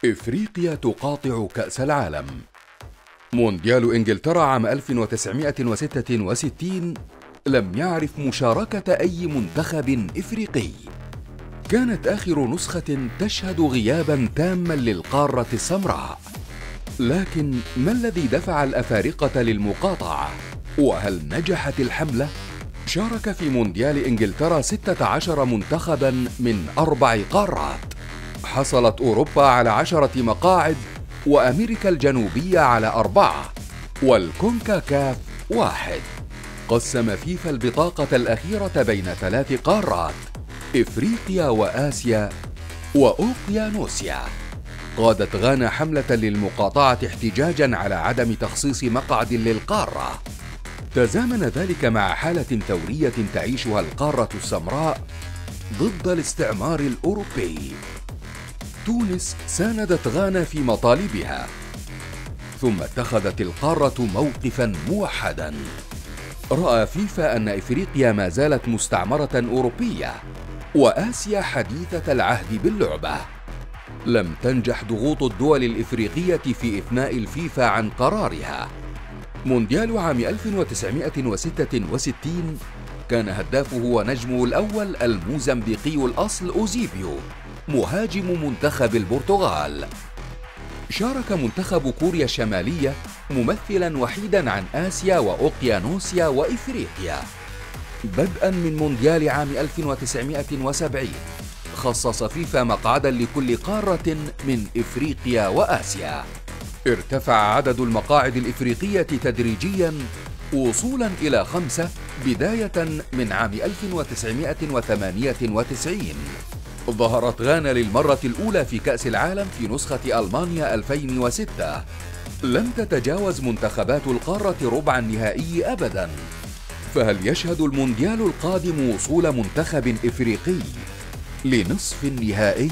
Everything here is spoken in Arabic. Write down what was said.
إفريقيا تقاطع كأس العالم. مونديال إنجلترا عام 1966 لم يعرف مشاركة أي منتخب إفريقي. كانت آخر نسخة تشهد غياباً تاماً للقارة السمراء. لكن ما الذي دفع الأفارقة للمقاطعة؟ وهل نجحت الحملة؟ شارك في مونديال إنجلترا 16 منتخباً من 4 قارات. حصلت أوروبا على 10 مقاعد، وأمريكا الجنوبية على 4، والكونكاكاف 1. قسم فيفا البطاقة الأخيرة بين 3 قارات: إفريقيا وآسيا وأوقيانوسيا. قادت غانا حملة للمقاطعة احتجاجاً على عدم تخصيص مقعد للقارة. تزامن ذلك مع حالة ثورية تعيشها القارة السمراء ضد الاستعمار الأوروبي. تونس ساندت غانا في مطالبها، ثم اتخذت القارة موقفاً موحداً. رأى فيفا أن إفريقيا ما زالت مستعمرة أوروبية، وآسيا حديثة العهد باللعبة. لم تنجح ضغوط الدول الإفريقية في إثناء الفيفا عن قرارها. مونديال عام 1966 كان هدافه ونجمه الأول الموزمبيقي الأصل أوزيبيو، مهاجم منتخب البرتغال. شارك منتخب كوريا الشمالية ممثلاً وحيداً عن آسيا وأوقيانوسيا وإفريقيا. بدءاً من مونديال عام 1970 خصص فيفا مقعداً لكل قارة من إفريقيا وآسيا. ارتفع عدد المقاعد الإفريقية تدريجياً وصولاً إلى 5 بداية من عام 1998. ظهرت غانا للمرة الأولى في كأس العالم في نسخة ألمانيا 2006. لم تتجاوز منتخبات القارة ربع النهائي أبداً. فهل يشهد المونديال القادم وصول منتخب إفريقي لنصف النهائي؟